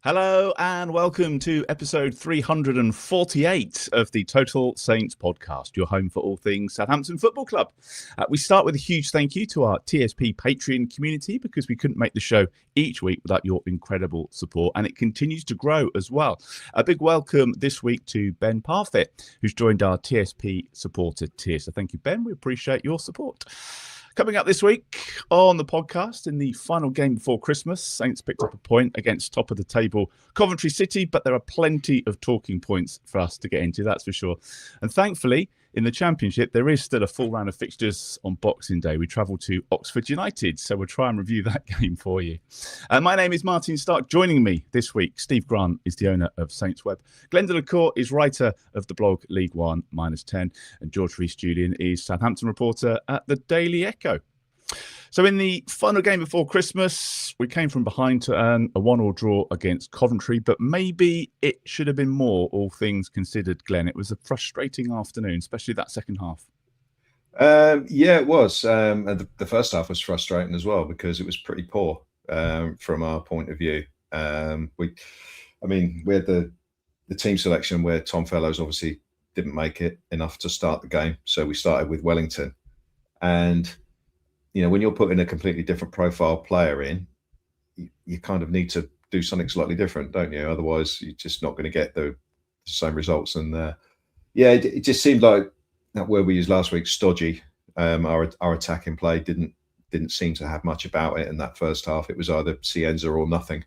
Hello and welcome to episode 348 of the Total Saints podcast, your home for all things Southampton Football Club. We start with a huge thank you to our TSP Patreon community because we couldn't make the show each week without your incredible support, and it continues to grow as well. A big welcome this week to Ben Parfit, who's joined our TSP supporter tier. So thank you, Ben. We appreciate your support. Coming up this week on the podcast, in the final game before Christmas, Saints picked up a point against top of the table Coventry City, but there are plenty of talking points for us to get into, that's for sure. And thankfully, in the Championship, there is still a full round of fixtures on Boxing Day. We travel to Oxford United, so we'll try and review that game for you. My name is Martin Starke. Joining me this week, Steve Grant is the owner of SaintsWeb. Glen is writer of the blog League One -10, and George Rees-Julian is Southampton reporter at the Daily Echo. So in the final game before Christmas, we came from behind to earn a 1-1 draw against Coventry, but maybe it should have been more, all things considered, Glenn. It was a frustrating afternoon, especially that second half. Yeah, it was. And the first half was frustrating as well because it was pretty poor from our point of view. We had the team selection where Tom Fellows obviously didn't make it enough to start the game. So we started with Wellington. And you know, when you're putting a completely different profile player in, you kind of need to do something slightly different, don't you? Otherwise, you're just not going to get the same results. And it just seemed like that word we used last week, stodgy. Our attacking play didn't seem to have much about it in that first half. It was either Cienza or nothing.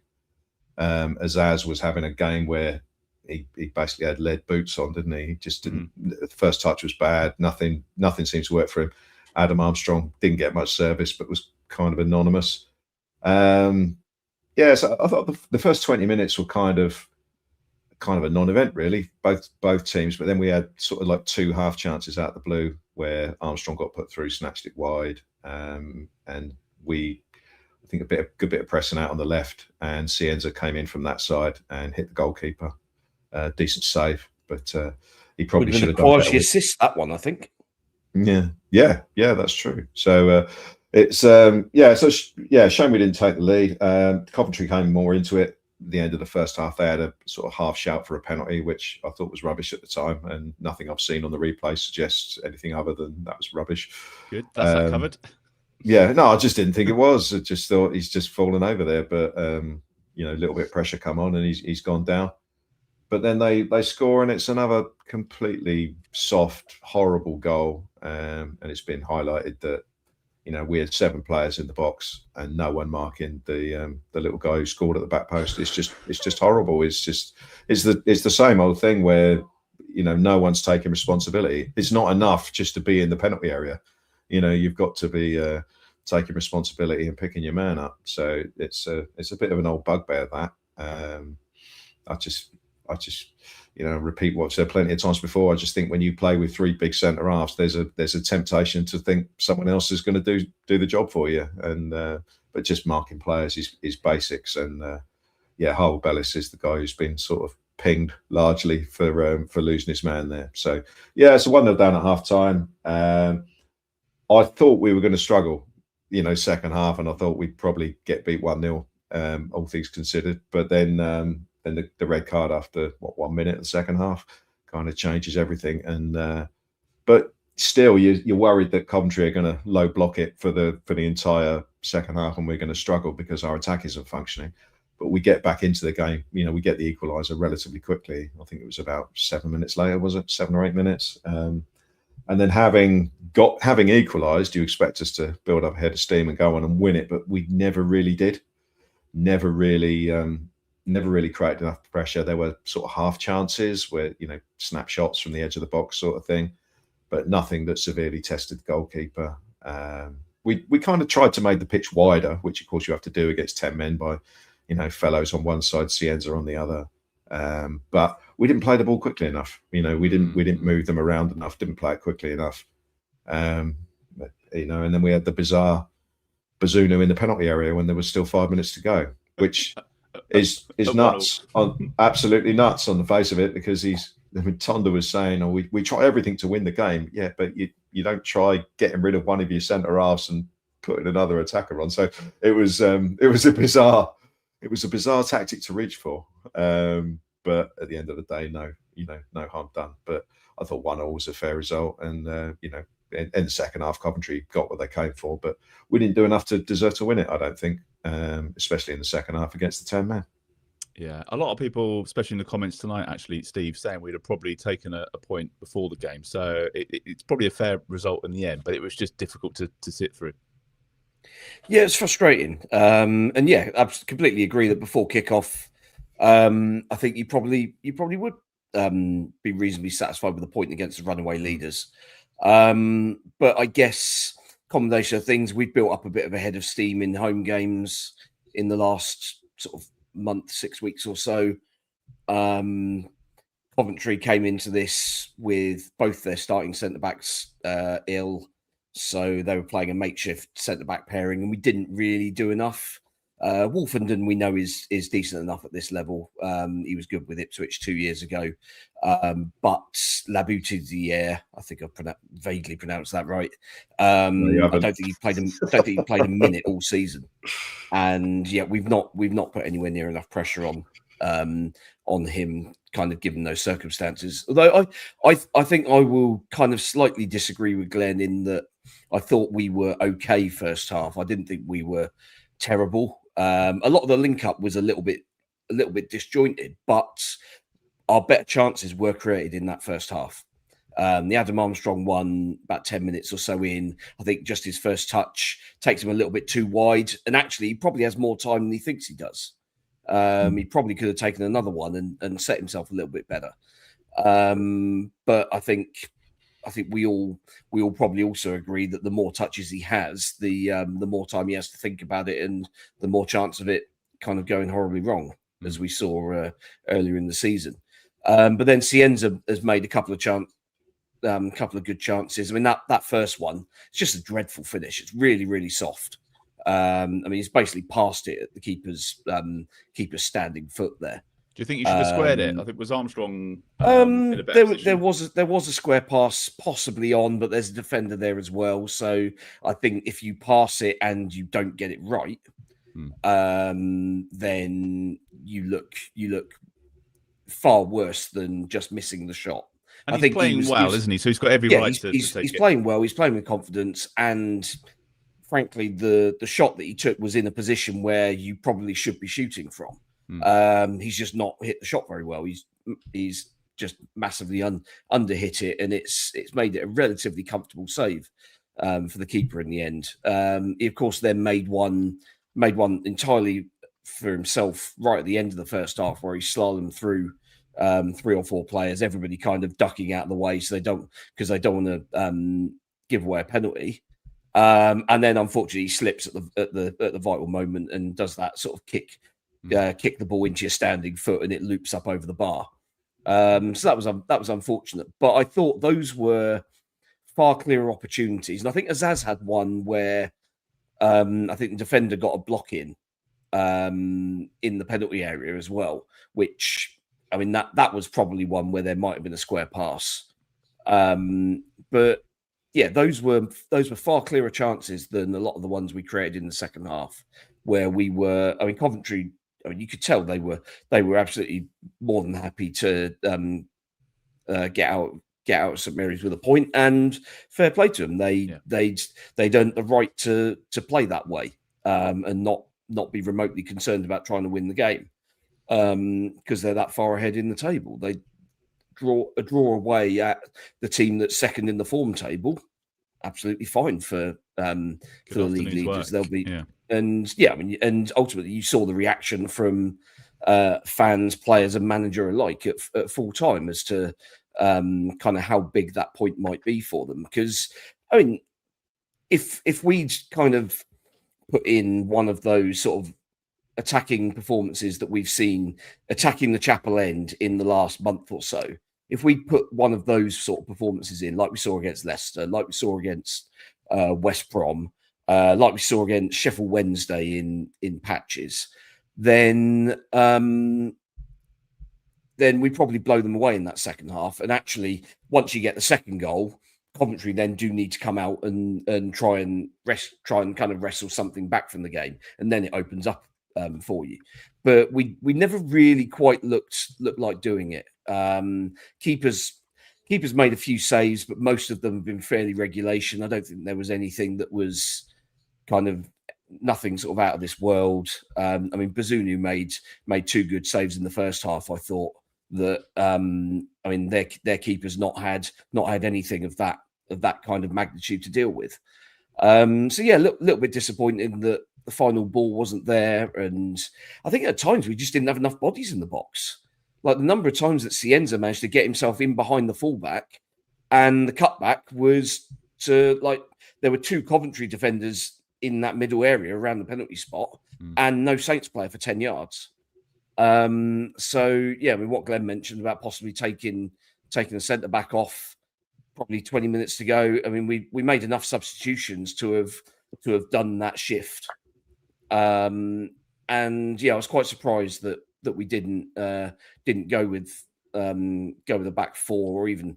Azaz was having a game where he basically had lead boots on, didn't he? He just didn't. The first touch was bad. Nothing seemed to work for him. Adam Armstrong didn't get much service, but was kind of anonymous. So I thought the first 20 minutes were kind of a non-event, really, both teams. But then we had sort of like two half chances out of the blue where Armstrong got put through, snatched it wide, and I think a good bit of pressing out on the left, and Cienza came in from that side and hit the goalkeeper. Decent save, but he probably should have done better. Quality assist, that one, I think. Yeah, that's true. So shame we didn't take the lead. Coventry came more into it. At the end of the first half, they had a sort of half shout for a penalty, which I thought was rubbish at the time, and nothing I've seen on the replay suggests anything other than that was rubbish. Good, that's that covered. Yeah, no, I just didn't think it was. I just thought he's just fallen over there, but a little bit of pressure come on, and he's gone down. But then they score, and it's another completely soft, horrible goal. And it's been highlighted that, we had 7 players in the box and no one marking the little guy who scored at the back post. It's just horrible. It's the same old thing where, no one's taking responsibility. It's not enough just to be in the penalty area. You've got to be taking responsibility and picking your man up. So it's a bit of an old bugbear, that. I just repeat what I've said plenty of times before. I just think when you play with 3 big centre halves, there's a temptation to think someone else is going to do the job for you. And but just marking players is basics. And Harwood-Bellis is the guy who's been sort of pinged largely for losing his man there. So it's a 1-0 down at half time. I thought we were going to struggle, second half, and I thought we'd probably get beat 1-0, all things considered. But then the red card after 1 minute of the second half kind of changes everything. And but still, you're worried that Coventry are going to low block it for the entire second half, and we're going to struggle because our attack isn't functioning. But we get back into the game. We get the equaliser relatively quickly. I think it was about 7 minutes later, was it 7 or 8 minutes? And then having equalised, you expect us to build up a head of steam and go on and win it, but we never really did. Never really created enough pressure. There were sort of half chances where, snapshots from the edge of the box sort of thing, but nothing that severely tested the goalkeeper. We kind of tried to make the pitch wider, which of course you have to do against 10 men by, Fellows on one side, Cienza on the other. But we didn't play the ball quickly enough. We didn't move them around enough, didn't play it quickly enough. And then we had the bizarre Bazunu in the penalty area when there was still 5 minutes to go, which is nuts, absolutely nuts on the face of it, because Tonda was saying, we try everything to win the game. Yeah, but you don't try getting rid of one of your centre halves and putting another attacker on. So it was a bizarre it was a bizarre tactic to reach for. But at the end of the day, no harm done. But I thought 1-1 was a fair result, and in the second half, Coventry got what they came for, but we didn't do enough to deserve to win it, I don't think, especially in the second half against the 10-man. Yeah, a lot of people, especially in the comments tonight, actually, Steve, saying we'd have probably taken a point before the game. So it's probably a fair result in the end, but it was just difficult to sit through. Yeah, it's frustrating. And yeah, I completely agree that before kickoff, I think you probably would be reasonably satisfied with the point against the runaway leaders. But I guess combination of things, we've built up a bit of a head of steam in home games in the last sort of month, 6 weeks or so. Coventry came into this with both their starting centre-backs ill, so they were playing a makeshift centre-back pairing, and we didn't really do enough. Wolfenden, we know, is decent enough at this level. He was good with Ipswich 2 years ago. But Labutier, I think I've vaguely pronounced that right. I don't think he played a minute all season. And yeah, we've not put anywhere near enough pressure on him, kind of given those circumstances. Although I think I will kind of slightly disagree with Glen in that I thought we were okay first half. I didn't think we were terrible. A lot of the link up was a little bit disjointed, but our better chances were created in that first half. The Adam Armstrong one about 10 minutes or so in, I think just his first touch takes him a little bit too wide, and actually he probably has more time than he thinks he does. He probably could have taken another one and set himself a little bit better. But I think we all probably also agree that the more touches he has, the more time he has to think about it, and the more chance of it kind of going horribly wrong, as we saw earlier in the season. But then Cienza has made a couple of good chances. I mean, that first one, it's just a dreadful finish. It's really, really soft. I mean, he's basically passed it at the keeper's standing foot there. Do you think you should have squared it? I think it was Armstrong in a better position. There was a square pass possibly on, but there's a defender there as well. So I think if you pass it and you don't get it right, then you look far worse than just missing the shot. And I think he's playing well, isn't he? So he's got every right to take it. He's playing well. He's playing with confidence, and frankly, the shot that he took was in a position where you probably should be shooting from. He's just not hit the shot very well. He's just massively under hit it, and it's made it a relatively comfortable save for the keeper in the end. He of course then made one entirely for himself right at the end of the first half, where he slalomed through 3 or 4 players, everybody kind of ducking out of the way so they don't want to give away a penalty. And then unfortunately he slips at the vital moment and does that sort of kick the ball into your standing foot, and it loops up over the bar. So that was unfortunate. But I thought those were far clearer opportunities. And I think Azaz had one where I think the defender got a block in the penalty area as well, which, I mean, that was probably one where there might have been a square pass. But yeah, those were far clearer chances than a lot of the ones we created in the second half, where we were. I mean, Coventry. I mean, you could tell they were absolutely more than happy to get out of St Mary's with a point, and fair play to them. They'd earned the right to play that way and not be remotely concerned about trying to win the game because they're that far ahead in the table. They draw away at the team that's second in the form table. Absolutely fine for the league leaders. They'll be. Yeah. And yeah, I mean, and ultimately, you saw the reaction from fans, players, and manager alike at full time as to kind of how big that point might be for them. Because I mean, if we'd kind of put in one of those sort of attacking performances that we've seen, attacking the Chapel End in the last month or so, if we put one of those sort of performances in, like we saw against Leicester, like we saw against West Brom, like we saw against Sheffield Wednesday in patches, then we probably blow them away in that second half. And actually, once you get the second goal, Coventry then do need to come out and try and kind of wrestle something back from the game, and then it opens up for you. But we never really quite looked like doing it. Keepers made a few saves, but most of them have been fairly regulation. I don't think there was anything that was kind of nothing sort of out of this world. I mean, Bazunu made 2 good saves in the first half. I thought that I mean their keepers not had anything of that kind of magnitude to deal with. So yeah, a little bit disappointing that the final ball wasn't there, and I think at times we just didn't have enough bodies in the box. Like the number of times that Cienza managed to get himself in behind the fullback, and the cutback was to there were 2 Coventry defenders in that middle area around the penalty spot, and no Saints player for 10 yards. So yeah, I mean what Glenn mentioned about possibly taking the centre back off probably 20 minutes to go. I mean we made enough substitutions to have done that shift. And yeah, I was quite surprised that we didn't go with a back 4, or even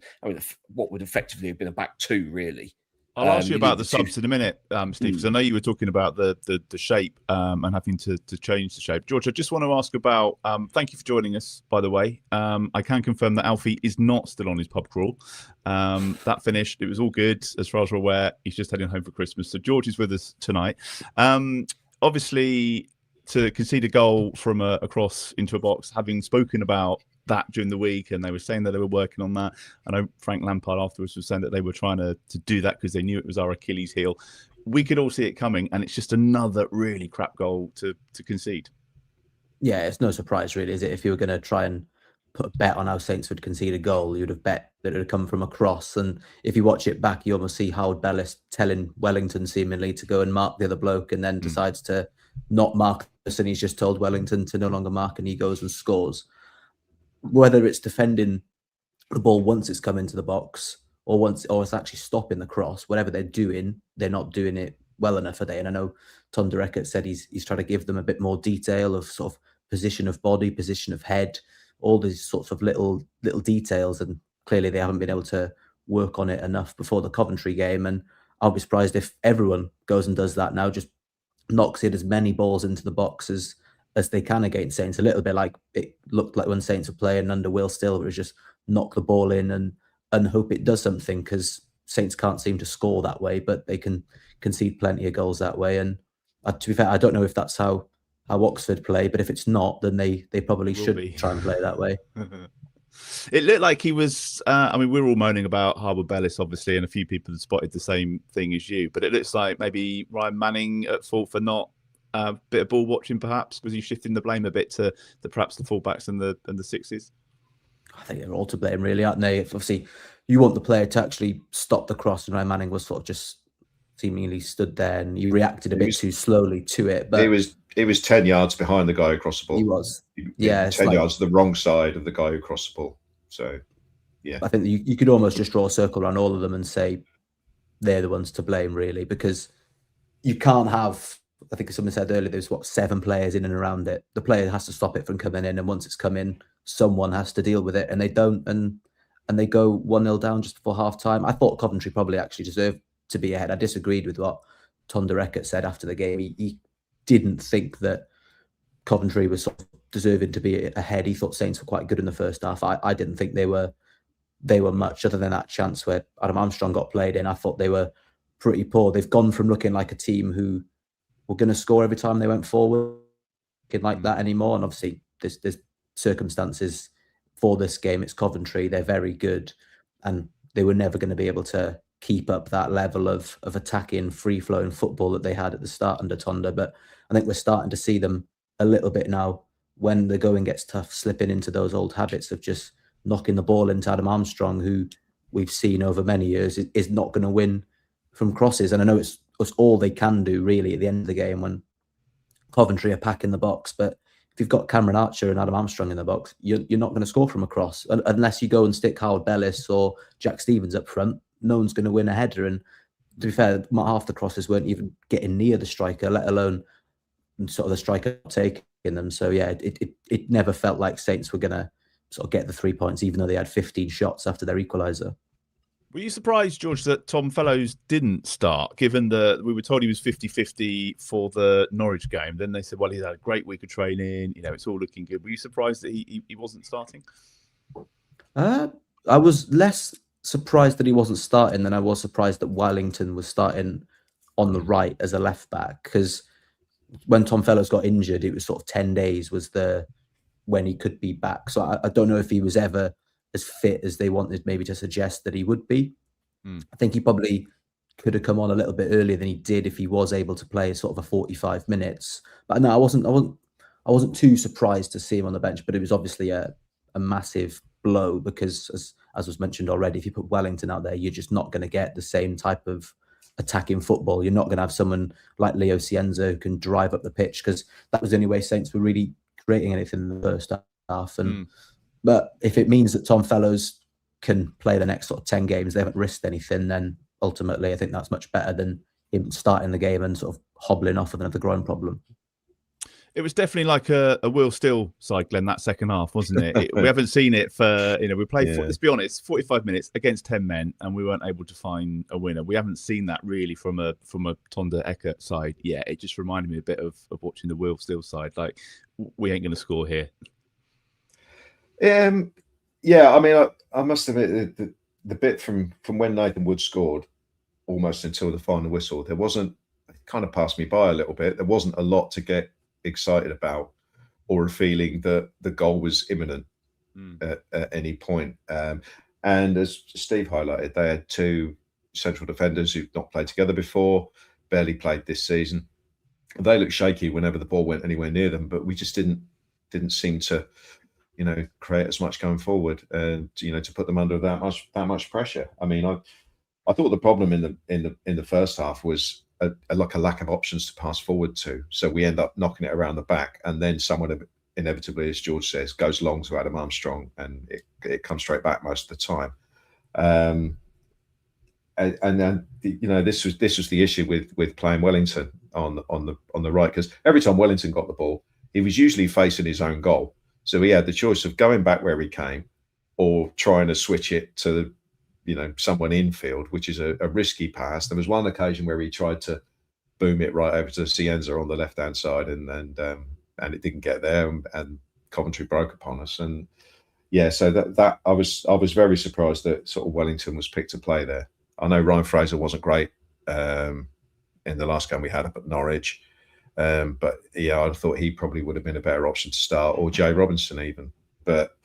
what would effectively have been a back 2 really. I'll ask you about the subs in a minute, Steve, because I know you were talking about the shape and having to change the shape. George, I just want to ask about, thank you for joining us, by the way. I can confirm that Alfie is not still on his pub crawl. That finished. It was all good, as far as we're aware. He's just heading home for Christmas. So George is with us tonight. Obviously, to concede a goal from a cross into a box, having spoken about that during the week, and they were saying that they were working on that. I know Frank Lampard afterwards was saying that they were trying to do that because they knew it was our Achilles heel. We could all see it coming, and it's just another really crap goal to concede. Yeah, it's no surprise, really, is it? If you were going to try and put a bet on how Saints would concede a goal, you'd have bet that it would come from a cross. And if you watch it back, you almost see Harwood-Bellis telling Wellington seemingly to go and mark the other bloke, and then decides to not mark this, and he's just told Wellington to no longer mark, and he goes and scores. Whether it's defending the ball once it's come into the box or it's actually stopping the cross, whatever they're doing, they're not doing it well enough, are they? And I know Tom Dereckert said he's trying to give them a bit more detail of sort of position of body, position of head, all these sorts of little details, and clearly they haven't been able to work on it enough before the Coventry game. And I'll be surprised if everyone goes and does that now, just knocks in as many balls into the box as they can against Saints. A little bit like it looked like when Saints were playing under Will Still, it was just knock the ball in and hope it does something, because Saints can't seem to score that way, but they can concede plenty of goals that way. And to be fair, I don't know if that's how Oxford play, but if it's not, then they probably should try and play that way. It looked like he was, I mean, we were all moaning about Harwood-Bellis, obviously, and a few people had spotted the same thing as you, but it looks like maybe Ryan Manning at fault for not a bit of ball watching, perhaps. Was he shifting the blame a bit to perhaps the fullbacks and the sixes? I think they're all to blame, really, aren't they? If obviously you want the player to actually stop the cross, and Ryan Manning was sort of just seemingly stood there, and he reacted a bit too slowly to it. But he was 10 yards behind the guy who crossed the ball. He was, 10 yards to the wrong side of the guy who crossed the ball. So, yeah, I think you could almost just draw a circle around all of them and say they're the ones to blame, really, because you can't have. I think someone said earlier there's 7 players in and around it. The player has to stop it from coming in, and once it's come in, someone has to deal with it, and they don't, and they go 1-0 down just before half time. I thought Coventry probably actually deserved to be ahead. I disagreed with what Tom Dereckert said after the game. He didn't think that Coventry was sort of deserving to be ahead. He thought Saints were quite good in the first half. I didn't think they were much, other than that chance where Adam Armstrong got played in. I thought they were pretty poor. They've gone from looking like a team who were going to score every time they went forward, looking like that anymore. And obviously there's circumstances for this game. It's Coventry. They're very good, and they were never going to be able to keep up that level of attacking, free-flowing football that they had at the start under Tonda. But I think we're starting to see them a little bit now, when the going gets tough, slipping into those old habits of just knocking the ball into Adam Armstrong, who we've seen over many years is not going to win from crosses. And I know it's all they can do, really, at the end of the game when Coventry are packing the box. But if you've got Cameron Archer and Adam Armstrong in the box, you're not going to score from a cross unless you go and stick Harwood-Bellis or Jack Stevens up front. No one's going to win a header. And to be fair, half the crosses weren't even getting near the striker, let alone sort of the striker taking them. So yeah, it never felt like Saints were going to sort of get the 3 points, even though they had 15 shots after their equaliser. Were you surprised, George, that Tom Fellows didn't start, given that we were told he was 50-50 for the Norwich game? Then they said, well, he's had a great week of training. It's all looking good. Were you surprised that he wasn't starting? I was less surprised that he wasn't starting than I was surprised that Wellington was starting on the right as a left back, because when Tom Fellows got injured, it was sort of 10 days was when he could be back. So I don't know if he was ever as fit as they wanted maybe to suggest that he would be. I think he probably could have come on a little bit earlier than he did if he was able to play sort of a 45 minutes. But no, I wasn't too surprised to see him on the bench, but it was obviously a massive blow because as was mentioned already, if you put Wellington out there, you're just not going to get the same type of attacking football. You're not going to have someone like Leo Cienza who can drive up the pitch, because that was the only way Saints were really creating anything in the first half. But if it means that Tom Fellows can play the next sort of 10 games, they haven't risked anything, then ultimately I think that's much better than him starting the game and sort of hobbling off with another groin problem. It was definitely like a Will Still side, Glenn, that second half, wasn't it? We haven't seen it for, we played, let's be honest, 45 minutes against 10 men, and we weren't able to find a winner. We haven't seen that really from a Tonda Eckert side yet. It just reminded me a bit of watching the Will Still side. Like, we ain't going to score here. Yeah, I mean, I must admit the bit from when Nathan Wood scored almost until the final whistle, it kind of passed me by a little bit. There wasn't a lot to get excited about or a feeling that the goal was imminent at any point. And as Steve highlighted, they had two central defenders who've not played together before, barely played this season. They looked shaky whenever the ball went anywhere near them, but we just didn't seem to create as much going forward, and to put them under that much pressure. I mean, I thought the problem in the first half was a lack of options to pass forward to. So we end up knocking it around the back, and then someone inevitably, as George says, goes long to Adam Armstrong, and it comes straight back most of the time. And then this was the issue with playing Wellington on the right, because every time Wellington got the ball, he was usually facing his own goal. So he had the choice of going back where he came or trying to switch it to, someone infield, which is a risky pass. There was one occasion where he tried to boom it right over to Cienza on the left-hand side, and it didn't get there, and Coventry broke upon us. And yeah, so that I was very surprised that sort of Wellington was picked to play there. I know Ryan Fraser wasn't great in the last game we had up at Norwich. But yeah, I thought he probably would have been a better option to start, or Jay Robinson even. But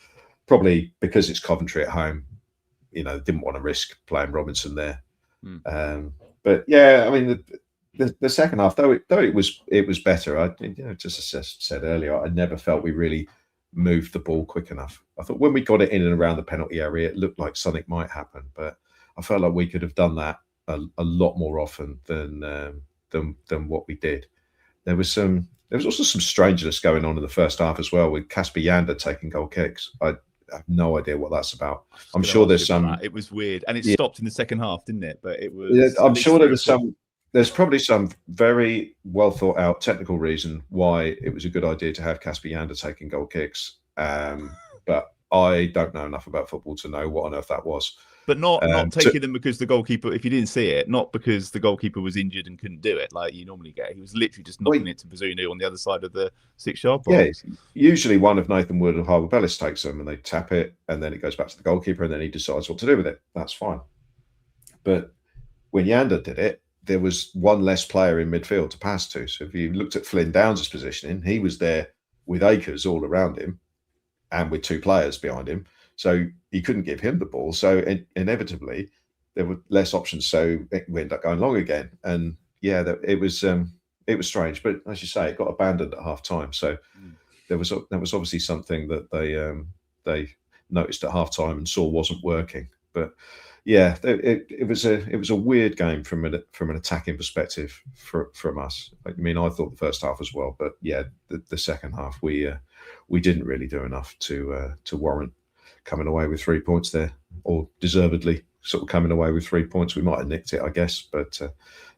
probably because it's Coventry at home, didn't want to risk playing Robinson there. But yeah, I mean, the second half, though it was better. Just as I said earlier, I never felt we really moved the ball quick enough. I thought when we got it in and around the penalty area, it looked like something might happen, but I felt like we could have done that a lot more often than what we did. There was also some strangeness going on in the first half as well, with Casper Yander taking goal kicks. I have no idea what that's about. I'm sure there's some. It was weird, and it stopped in the second half, didn't it? But it was. Yeah, I'm sure there was some. There's probably some very well thought out technical reason why it was a good idea to have Casper Yander taking goal kicks. But I don't know enough about football to know what on earth that was. But not taking them because the goalkeeper, if you didn't see it, not because the goalkeeper was injured and couldn't do it like you normally get. He was literally just knocking it to Bazunu on the other side of the 6-yard box. Yeah, usually one of Nathan Wood or Harwood-Bellis takes them and they tap it, and then it goes back to the goalkeeper, and then he decides what to do with it. That's fine. But when Yander did it, there was one less player in midfield to pass to. So if you looked at Flynn Downs' positioning, he was there with Akers all around him and with two players behind him. So he couldn't give him the ball. So inevitably, there were less options. So we ended up going long again. And yeah, it was strange. But as you say, it got abandoned at half time. So there was obviously something that they noticed at half time and saw wasn't working. But yeah, it was a weird game from an attacking perspective from us. I mean, I thought the first half as well, but yeah, the second half we didn't really do enough to warrant coming away with 3 points there, or deservedly sort of coming away with 3 points. We might have nicked it, I guess, but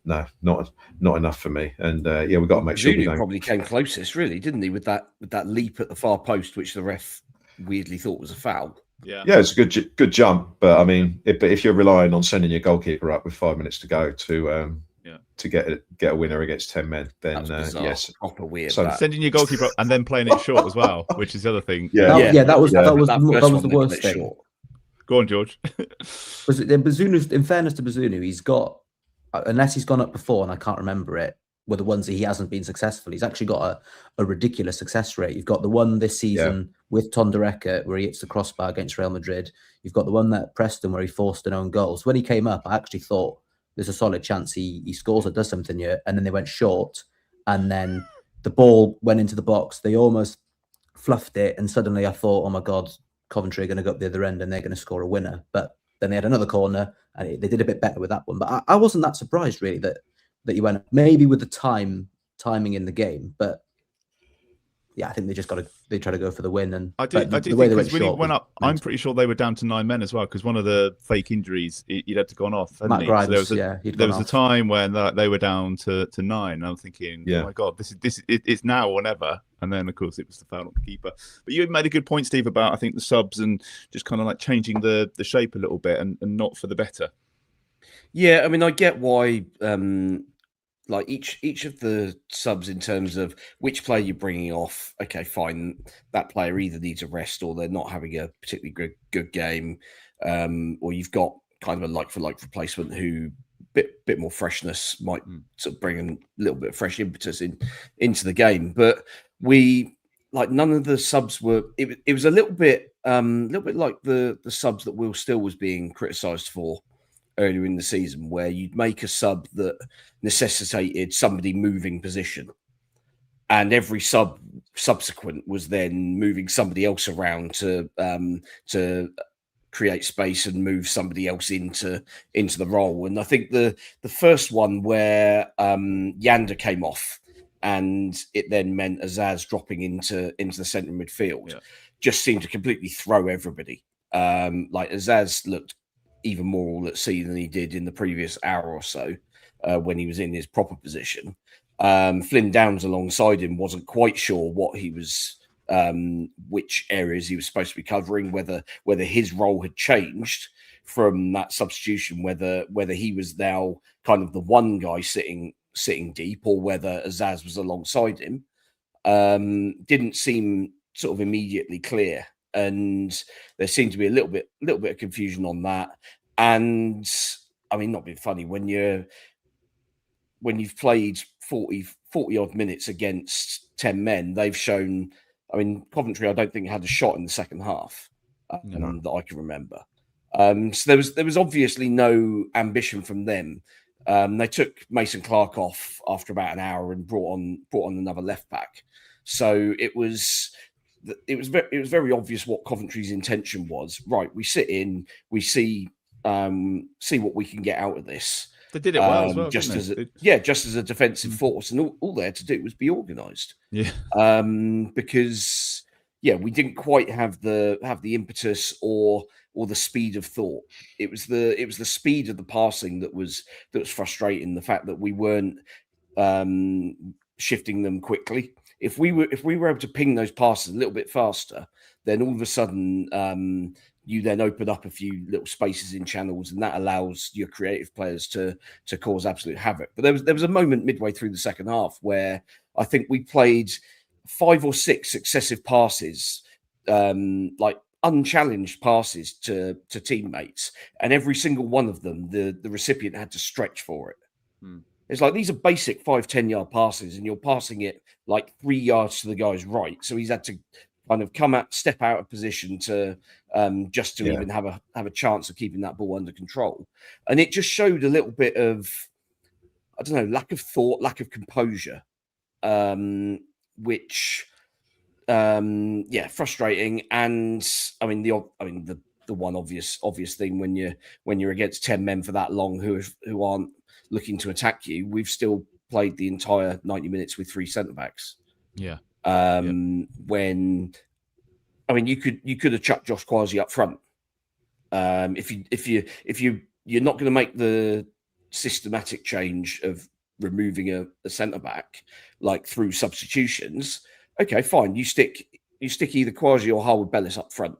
no, not enough for me. And yeah, we've got to make sure we don't. Probably came closest, really, didn't he, with that leap at the far post, which the ref weirdly thought was a foul. Yeah, it's a good jump, but I mean, if you're relying on sending your goalkeeper up with 5 minutes to go to get a winner against 10 men, then yes, proper weird. So sending your goalkeeper up and then playing it short as well, which is the other thing. That was the worst thing. Short. Go on, George. Was it Bazunu? In fairness to Bazunu, he's got, unless he's gone up before and I can't remember it, were the ones that he hasn't been successful. He's actually got a ridiculous success rate. You've got the one this season with Tondereka where he hits the crossbar against Real Madrid. You've got the one at Preston where he forced an own goal. So when he came up, I actually thought there's a solid chance he scores or does something here. And then they went short, and then the ball went into the box. They almost fluffed it, and suddenly I thought, oh my God, Coventry are going to go up the other end and they're going to score a winner. But then they had another corner and they did a bit better with that one. But I wasn't that surprised really that you went up, maybe with the timing in the game. But yeah, I think they try to go for the win. And I do think because when he went up, I'm pretty sure they were down to 9 men as well, because one of the fake injuries, he'd had to gone off. Matt Grimes, so there was a time when they were down to 9. And I'm thinking, oh my God, it's now or never. And then, of course, it was the foul on the keeper. But you made a good point, Steve, about, I think, the subs and just kind of like changing the shape a little bit and not for the better. Yeah, I mean, I get why, like each of the subs in terms of which player you're bringing off. Okay, fine. That player either needs a rest or they're not having a particularly good game, or you've got kind of a like-for-like replacement who bit more freshness might sort of bring a little bit of fresh impetus into the game. But none of the subs were. It was a little bit like the subs that Will Still was being criticised for earlier in the season, where you'd make a sub that necessitated somebody moving position, and every subsequent was then moving somebody else around to create space and move somebody else into the role. And I think the first one where Yander came off and it then meant Azaz dropping into the centre midfield just seemed to completely throw everybody. Like Azaz looked even more all at sea than he did in the previous hour or so when he was in his proper position. Flynn Downs alongside him wasn't quite sure what he was, which areas he was supposed to be covering, whether his role had changed from that substitution, whether he was now kind of the one guy sitting deep, or whether Azaz was alongside him. Didn't seem sort of immediately clear. And there seemed to be a little bit of confusion on that. And I mean, not being funny, when you've played 40 odd minutes against 10 men, they've shown. I mean, Coventry, I don't think had a shot in the second half that I can remember. So there was obviously no ambition from them. They took Mason Clark off after about an hour and brought on another left back. So it was very obvious what Coventry's intention was. Right, we sit in, we see what we can get out of this. They did it well as well, just as a defensive force, and all they had to do was be organised. Yeah, because we didn't quite have the impetus or the speed of thought. It was the speed of the passing that was frustrating. The fact that we weren't shifting them quickly. If we were able to ping those passes a little bit faster, then all of a sudden you then open up a few little spaces in channels, and that allows your creative players to cause absolute havoc. But there was a moment midway through the second half where I think we played 5 or 6 successive passes, like unchallenged passes to teammates, and every single one of them, the recipient had to stretch for it. It's like these are basic 5-10 yard passes, and you're passing it like 3 yards to the guy's right. So he's had to kind of step out of position to just to even have a chance of keeping that ball under control. And it just showed a little bit of, I don't know, lack of thought, lack of composure, which frustrating. And I mean the one obvious thing when you're against 10 men for that long who aren't looking to attack you, we've still played the entire 90 minutes with 3 centre backs. Yeah. When I mean you could have chucked Josh Kwasi up front. If you're not going to make the systematic change of removing a centre back like through substitutions, okay, fine. You stick either Kwasi or Harwood-Bellis up front,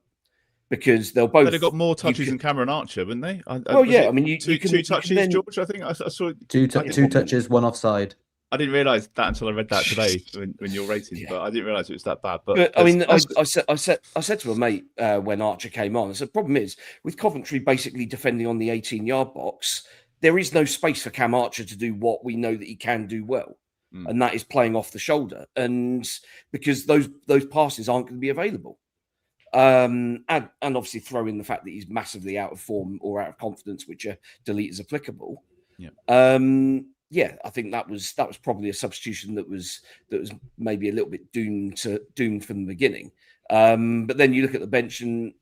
because they'll both. They'd have got more touches than Cameron Archer, wouldn't they? Well, yeah. I mean, two touches, George. I think I saw two touches, one offside. I didn't realise that until I read that today when you're rating, but I didn't realise it was that bad. But I mean, I said to a mate when Archer came on, I said, the problem is with Coventry basically defending on the 18-yard box, there is no space for Cam Archer to do what we know that he can do well, and that is playing off the shoulder, and because those passes aren't going to be available. And obviously throw in the fact that he's massively out of form or out of confidence, which delete is applicable. Yeah, I think that was probably a substitution that was maybe a little bit doomed from the beginning. But then you look at the bench, and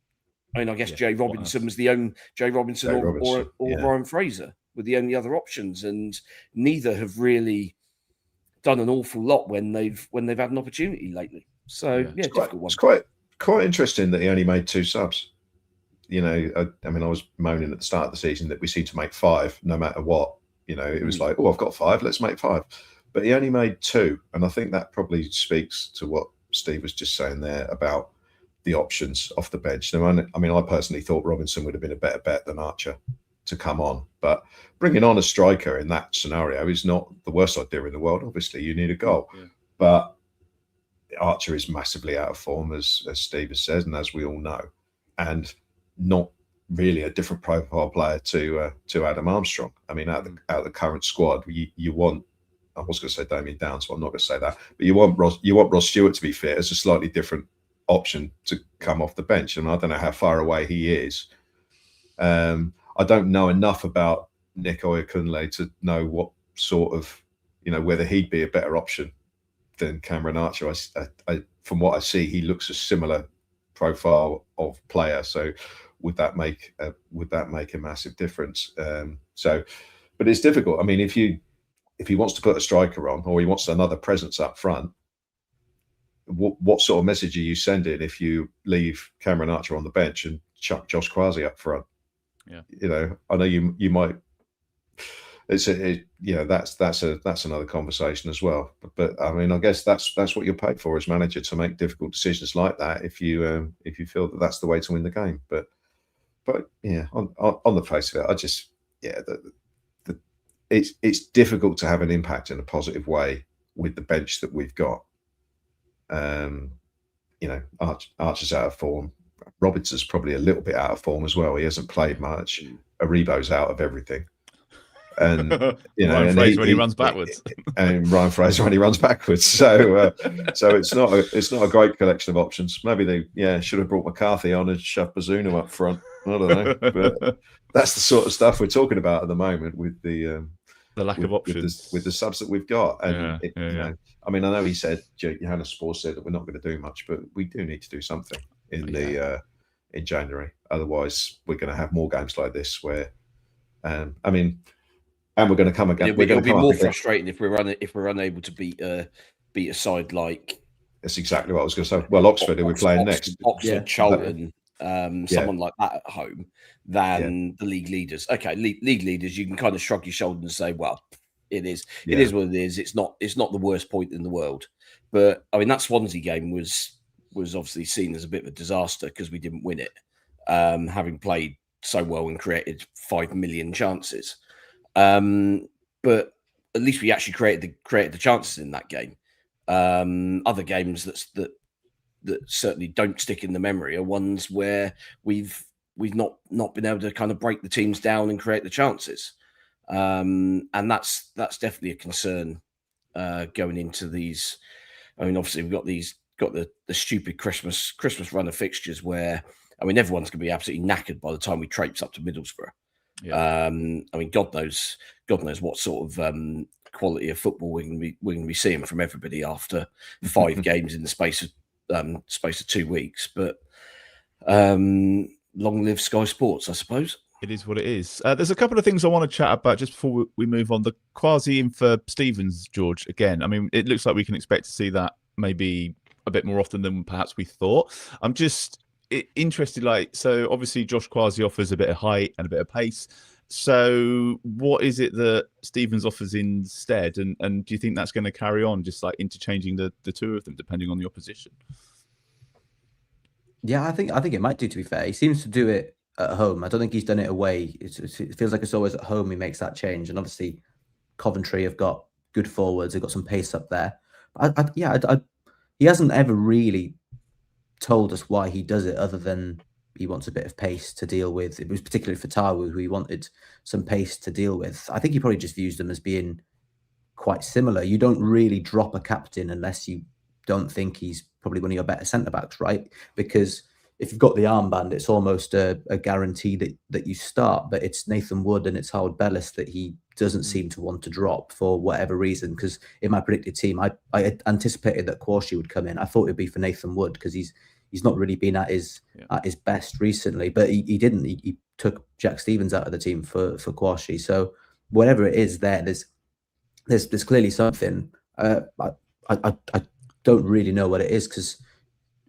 I mean, I guess Jay Robinson was the only or Ryan Fraser were the only other options, and neither have really done an awful lot when they've had an opportunity lately. So it's quite interesting that he only made 2 subs. You know, I mean, I was moaning at the start of the season that we seem to make 5 no matter what. You know, it was like, oh, I've got 5, let's make 5. But he only made 2. And I think that probably speaks to what Steve was just saying there about the options off the bench. Now, I mean, I personally thought Robinson would have been a better bet than Archer to come on. But bringing on a striker in that scenario is not the worst idea in the world. Obviously, you need a goal. Yeah. But Archer is massively out of form, as Steve has said, and as we all know. And not really a different profile player to Adam Armstrong. I mean, out of the current squad, you want, I was going to say Damien Downs, so I'm not going to say that, but you want Ross Stewart to be fit as a slightly different option to come off the bench. And I don't know how far away he is. I don't know enough about Nick Oyakunle to know what sort of, you know, whether he'd be a better option than Cameron Archer. From what I see, he looks a similar profile of player. So would that make a massive difference? But it's difficult. I mean, if he wants to put a striker on, or he wants another presence up front, what sort of message are you sending if you leave Cameron Archer on the bench and chuck Josh Kwasi up front? Yeah, you know, I know you might. That's another conversation as well. But I mean, I guess that's what you're paid for as manager, to make difficult decisions like that if you feel that that's the way to win the game. But yeah, on the face of it, it's difficult to have an impact in a positive way with the bench that we've got. You know, Archer's out of form. Robinson's probably a little bit out of form as well. He hasn't played much. Aribo's out of everything. And you know, Ryan Fraser when he runs backwards, and Ryan Fraser when he runs backwards. So it's not a great collection of options. Maybe they should have brought McCarthy on and shoved Bazunu up front. I don't know, but that's the sort of stuff we're talking about at the moment with the lack of options with the subs that we've got. And you know, I mean, I know he said, Johannes Spore said that we're not going to do much, but we do need to do something in January. Otherwise, we're going to have more games like this where, I mean. And we're going to come again. It'll be more frustrating if we're unable to beat a side like. That's exactly what I was going to say. Well, Oxford, who we're playing next, Oxford, Charlton, someone like that at home, than the league leaders. Okay, league leaders, you can kind of shrug your shoulders and say, "Well, it is what it is. It's not the worst point in the world." But I mean, that Swansea game was obviously seen as a bit of a disaster because we didn't win it, having played so well and created 5 million chances. But at least we actually created the chances in that game. Other games that certainly don't stick in the memory are ones where we've not been able to kind of break the teams down and create the chances. And that's definitely a concern going into these. I mean, obviously we've got the stupid Christmas run of fixtures where, I mean, everyone's going to be absolutely knackered by the time we traipse up to Middlesbrough. Yeah. I mean, God knows what sort of quality of football we're going to be seeing from everybody after 5 games in the space of 2 weeks. But long live Sky Sports, I suppose. It is what it is. There's a couple of things I want to chat about just before we move on. The Kwasi in for Stevens, George. Again, I mean, it looks like we can expect to see that maybe a bit more often than perhaps we thought. I'm just interested, so obviously Josh Kwasi offers a bit of height and a bit of pace. So what is it that Stevens offers instead? And do you think that's going to carry on, just like interchanging the two of them depending on the opposition? Yeah, I think it might do. To be fair, he seems to do it at home. I don't think he's done it away. It feels like it's always at home he makes that change. And obviously, Coventry have got good forwards. They've got some pace up there. He hasn't ever really told us why he does it, other than he wants a bit of pace to deal with. It was particularly for Tawu, who he wanted some pace to deal with. I think he probably just views them as being quite similar. You don't really drop a captain unless you don't think he's probably one of your better centre backs, right? Because if you've got the armband, it's almost a guarantee that you start. But it's Nathan Wood and it's Harwood-Bellis that he doesn't seem to want to drop for whatever reason. Because in my predicted team, I anticipated that Cour would come in. I thought it'd be for Nathan Wood because he's not really been at his best recently. But he didn't. He took Jack Stevens out of the team for Cour. So whatever it is, there's clearly something. I don't really know what it is, because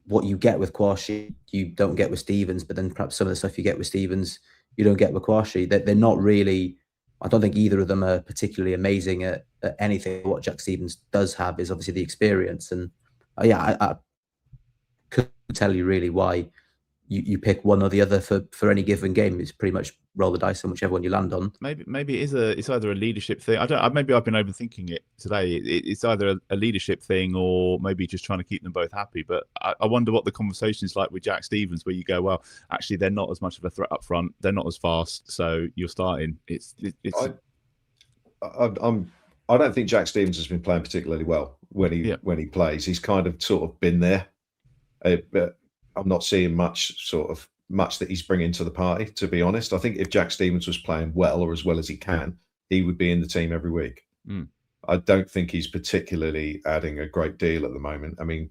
what you get with Kouachi, you don't get with Stevens, but then perhaps some of the stuff you get with Stevens, you don't get with Kouachi. They're not really, I don't think either of them are particularly amazing at anything. What Jack Stevens does have is obviously the experience. And I couldn't tell you really why you pick one or the other for any given game. It's pretty much roll the dice on whichever one you land on. Maybe it's either a leadership thing. Maybe I've been overthinking it today. It's either a leadership thing or maybe just trying to keep them both happy. But I wonder what the conversation is like with Jack Stevens, where you go, well, actually they're not as much of a threat up front. They're not as fast, so you're starting. I don't think Jack Stevens has been playing particularly well when he plays. He's kind of sort of been there, but I'm not seeing much that he's bringing to the party, to be honest. I think if Jack Stevens was playing well, or as well as he can, he would be in the team every week. I don't think he's particularly adding a great deal at the moment. I mean,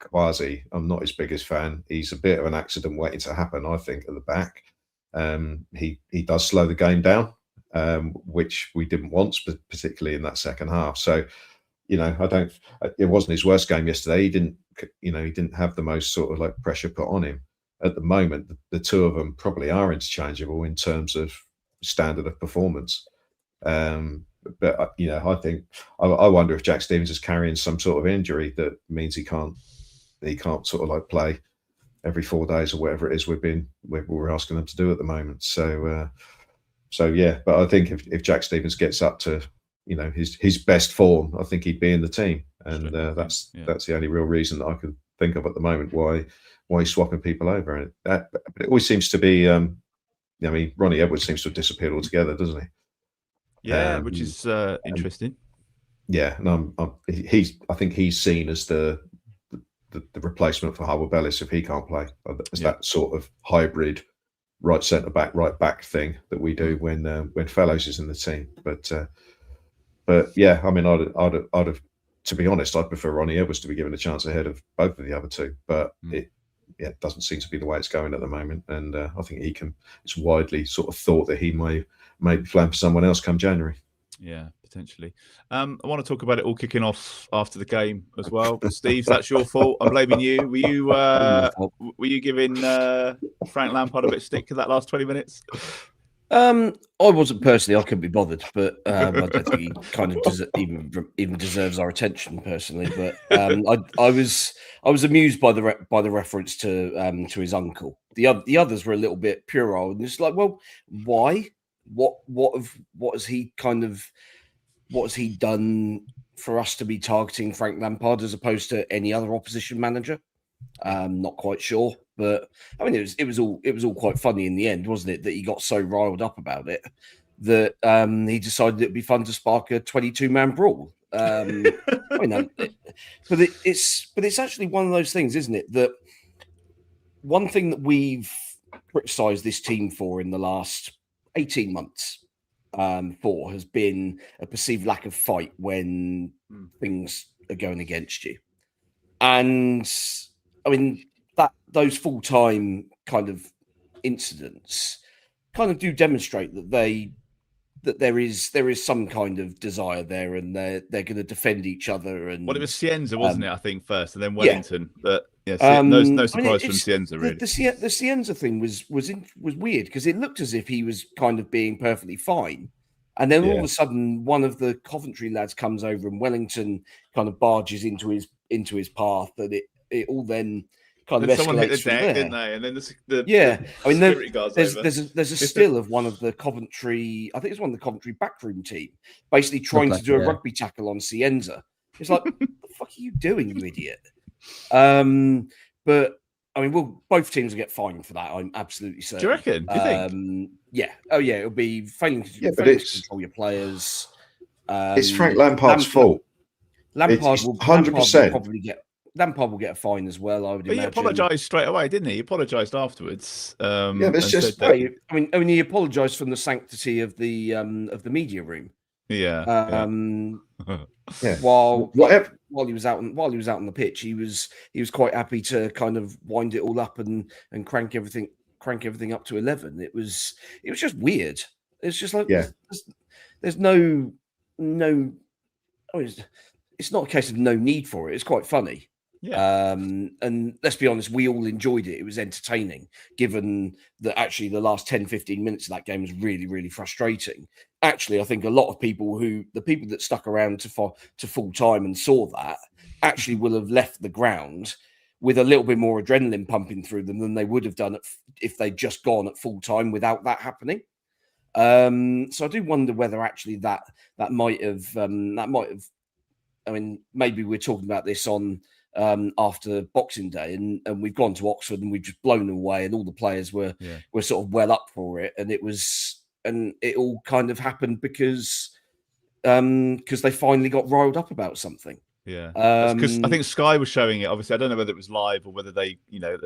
Kwasi, I'm not his biggest fan. He's a bit of an accident waiting to happen, I think, at the back. He does slow the game down, which we didn't want, particularly in that second half. So, it wasn't his worst game yesterday. He didn't have the most sort of like pressure put on him. At the moment, the two of them probably are interchangeable in terms of standard of performance. But I think I wonder if Jack Stevens is carrying some sort of injury that means he can't sort of like play every 4 days or whatever it is we're asking them to do at the moment. So yeah, but I think if Jack Stevens gets up to his best form, I think he'd be in the team, and that's the only real reason that I could think of at the moment why he's swapping people over. And but it always seems to be, Ronnie Edwards seems to have disappeared altogether, doesn't he? Yeah, which is interesting. Yeah, and I think he's seen as the replacement for Harwood-Bellis if he can't play. It's that sort of hybrid right centre back, right back thing that we do when Fellows is in the team. But yeah, I mean, I'd have, to be honest, I'd prefer Ronnie Edwards to be given a chance ahead of both of the other two. But it doesn't seem to be the way it's going at the moment. And I think it's widely sort of thought that he may be playing for someone else come January. Yeah, potentially. I want to talk about it all kicking off after the game as well. Steve, that's your fault. I'm blaming you. Were you giving Frank Lampard a bit of stick in that last 20 minutes? I wasn't personally. I couldn't be bothered, but I don't think he kind of even deserves our attention personally. But I was amused by the reference to his uncle. The others were a little bit puerile, and it's like, well, why? What has he done for us to be targeting Frank Lampard as opposed to any other opposition manager? Not quite sure, but I mean, it was all quite funny in the end, wasn't it? That he got so riled up about it that he decided it'd be fun to spark a 22-man brawl. I mean, but it's actually one of those things, isn't it? That one thing that we've criticised this team for in the last 18 months has been a perceived lack of fight when things are going against you, and I mean, those full-time kind of incidents kind of do demonstrate that there is some kind of desire there, and they're going to defend each other. And it was Cienza, wasn't it? I think first, and then Wellington. Yeah. But no surprise from Cienza, really. The Cienza thing was weird because it looked as if he was kind of being perfectly fine, and then all of a sudden, one of the Coventry lads comes over, and Wellington kind of barges into his path, and it all then kind of Then someone hit the escalates from deck, there. didn't they? And then the I mean, security guards there's over. there's a still of one of the Coventry. I think it's one of the Coventry backroom team, basically trying to do a rugby tackle on Cienza. It's like, what the fuck are you doing, you idiot? But I mean, both teams will get fined for that. I'm absolutely certain. Do you reckon? Do you think? Yeah. Oh, yeah. It'll be failing to control your players. It's Frank Lampard's fault. Lampard will 100%. probably get. Lampard will get a fine as well, I would imagine. He apologised straight away, didn't he? He apologised afterwards. It's just. I mean, he apologised from the sanctity of the media room. Yeah. While he was out on the pitch, he was quite happy to kind of wind it all up and crank everything up to 11. It was just weird. It's just like there's no. It's not a case of no need for it. It's quite funny. Yeah. And let's be honest, we all enjoyed it. It was entertaining, given that actually the last 10, 15 minutes of that game was really, really frustrating. Actually, I think a lot of the people that stuck around to full time and saw that actually will have left the ground with a little bit more adrenaline pumping through them than they would have done if they'd just gone at full time without that happening. So I do wonder whether actually that might have. I mean, maybe we're talking about this on after Boxing Day, and we've gone to Oxford and we've just blown them away, and all the players were sort of well up for it, and it all kind of happened because they finally got riled up about something. Yeah, because I think Sky was showing it. Obviously, I don't know whether it was live or whether they'd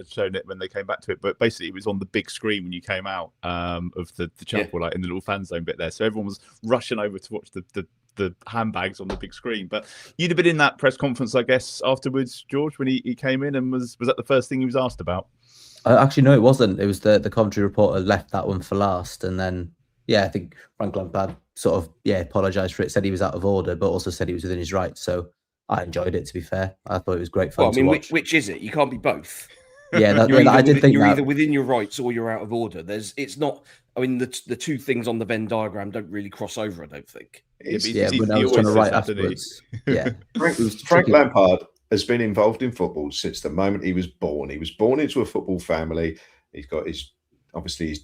shown it when they came back to it. But basically, it was on the big screen when you came out of the chapel, like in the little fan zone bit there. So everyone was rushing over to watch the handbags on the big screen. But you'd have been in that press conference, I guess, afterwards, George, when he came in, and was that the first thing he was asked about? Actually, no, it wasn't. It was the Coventry reporter left that one for last, and then I think Frank Lampard sort of apologised for it, said he was out of order, but also said he was within his rights. So I enjoyed it, to be fair. I thought it was great fun to watch. Which is it? You can't be both. Yeah, I did think you're either within your rights or you're out of order. It's not. I mean, the two things on the Venn diagram don't really cross over, I don't think. When I was trying to write afterwards. Yeah. Frank Lampard has been involved in football since the moment he was born. He was born into a football family. He's got his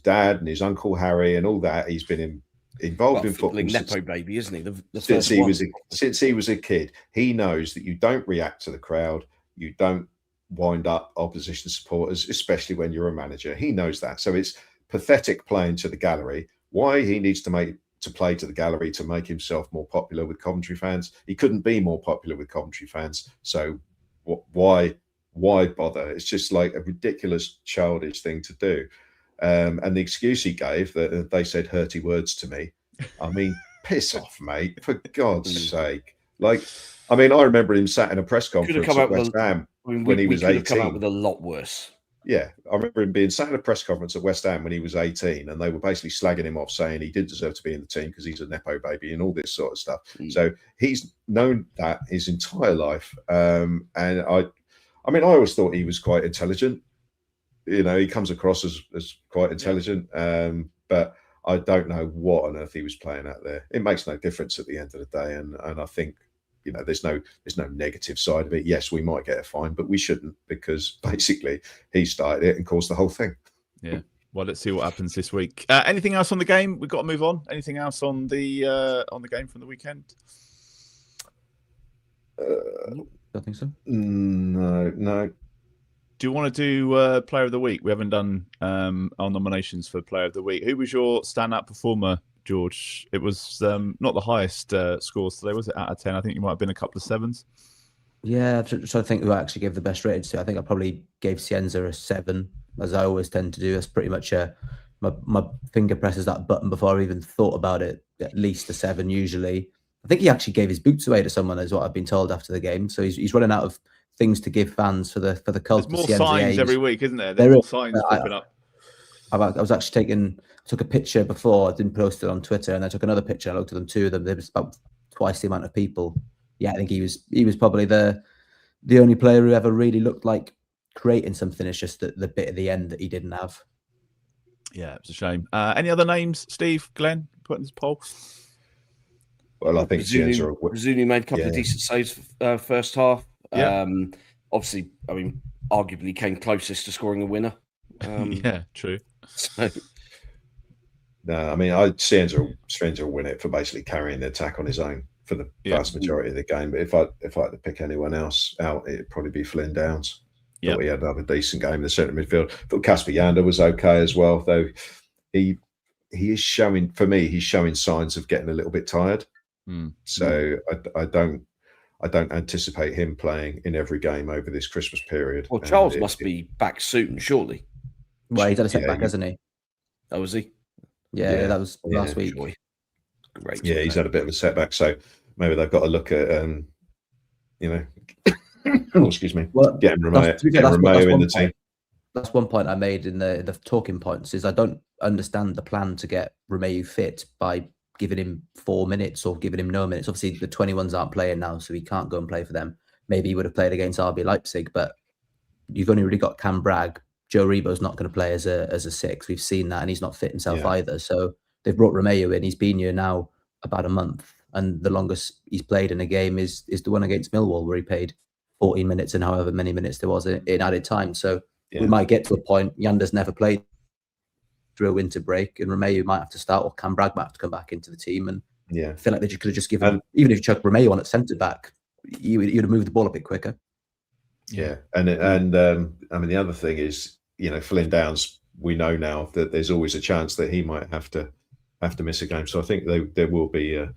dad and his uncle Harry and all that. He's been involved in football. Nepo baby, isn't he? Since he was a kid. He knows that you don't react to the crowd. You don't wind up opposition supporters, especially when you're a manager. He knows that. So it's pathetic playing to the gallery. Why he needs to play to the gallery to make himself more popular with Coventry fans? He couldn't be more popular with Coventry fans. So why bother? It's just like a ridiculous, childish thing to do. And the excuse he gave, that they said hurty words to me. I mean, piss off, mate, for God's sake. Like, I mean, I remember him sat in a press conference at West Ham when he was 18. Come out with a lot worse. Yeah, I remember him being sat in a press conference at West Ham when he was 18, and they were basically slagging him off, saying he did deserve to be in the team because he's a Nepo baby and all this sort of stuff. So he's known that his entire life. And I mean, I always thought he was quite intelligent. He comes across as quite intelligent, but I don't know what on earth he was playing out there. It makes no difference at the end of the day, and I think there's no negative side of it. Yes, we might get a fine, but we shouldn't, because basically he started it and caused the whole thing. Yeah. Well, let's see what happens this week. Anything else on the game? We've got to move on. Anything else on the game from the weekend? I think so. No. Do you want to do Player of the Week? We haven't done our nominations for Player of the Week. Who was your standout performer, George? It was not the highest scores today, was it? Out of 10, I think you might have been a couple of 7s. Yeah, I'm trying to think who I actually gave the best rating to. I think I probably gave Cienza a 7, as I always tend to do. That's pretty much my finger presses that button before I even thought about it. At least a 7 usually. I think he actually gave his boots away to someone, is what I've been told after the game. So he's running out of things to give fans for the cult. There's more signs every week, isn't there? There's more signs popping up. I was actually took a picture before. I didn't post it on Twitter, and I took another picture. I looked at them, two of them. There was about twice the amount of people. Yeah, I think he was probably the only player who ever really looked like creating something. It's just the bit at the end that he didn't have. Yeah, it's a shame. Any other names, Steve, Glenn, put in this poll? Well, I think Rees-Julian made a couple of decent saves first half. Yeah. obviously, I mean, arguably came closest to scoring a winner. Yeah, true. So, no, I mean, Strange will win it for basically carrying the attack on his own for the vast majority of the game. But if I had to pick anyone else out, it'd probably be Flynn Downs. Thought he had another decent game in the centre midfield. Thought Casper Yander was okay as well, though he is showing, for me, he's showing signs of getting a little bit tired. So I don't anticipate him playing in every game over this Christmas period. Well, Charles must be back soon, surely. Well, he's had a setback, hasn't he? Oh, was he? Yeah, that was last week. Great. Yeah, he's had a bit of a setback, so maybe they've got to look at, excuse me, getting Romeo in the team. That's one point I made in the talking points, is I don't understand the plan to get Romeo fit by giving him 4 minutes or giving him no minutes. Obviously, the 21s aren't playing now, so he can't go and play for them. Maybe he would have played against RB Leipzig, but you've only really got Cam Bragg. Joe Rebo's not going to play as a 6. We've seen that, and he's not fit himself either. So they've brought Romeo in. He's been here now about a month, and the longest he's played in a game is the one against Millwall, where he played 14 minutes and however many minutes there was in added time. So we might get to a point. Yander's never played through a winter break, and Romeo might have to start, or Cam Bragg might have to come back into the team. And I feel like they could have just given, even if you chuck Romeo on at centre back, you'd have moved the ball a bit quicker. Yeah, and I mean, the other thing is, Flynn Downs, we know now that there's always a chance that he might have to miss a game. So I think there will be a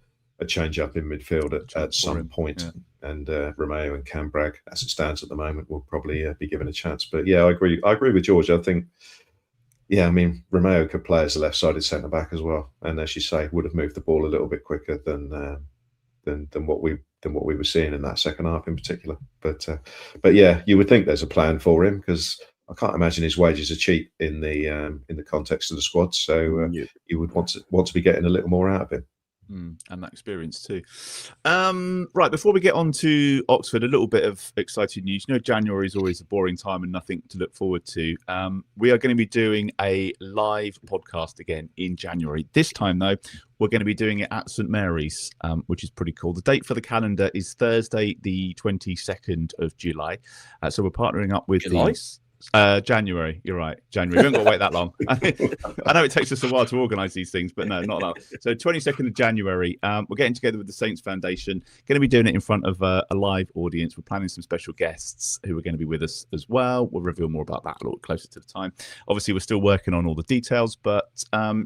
change up in midfield at some point. Yeah. And Romeo and Cam Bragg, as it stands at the moment, will probably be given a chance. But yeah, I agree with George. I think, I mean, Romeo could play as a left-sided centre back as well, and as you say, would have moved the ball a little bit quicker than what we were seeing in that second half in particular. But yeah, you would think there's a plan for him, because I can't imagine his wages are cheap in the context of the squad. So you would want to be getting a little more out of him. And that experience too. Right, before we get on to Oxford, a little bit of exciting news. January is always a boring time and nothing to look forward to. We are going to be doing a live podcast again in January. This time, though, we're going to be doing it at St Mary's, which is pretty cool. The date for the calendar is Thursday, the 22nd of July. So we're partnering up with January. You're right. January. We haven't got to wait that long. I know it takes us a while to organise these things, but no, not that. So 22nd of January, we're getting together with the Saints Foundation. Going to be doing it in front of a live audience. We're planning some special guests who are going to be with us as well. We'll reveal more about that a little closer to the time. Obviously, we're still working on all the details, but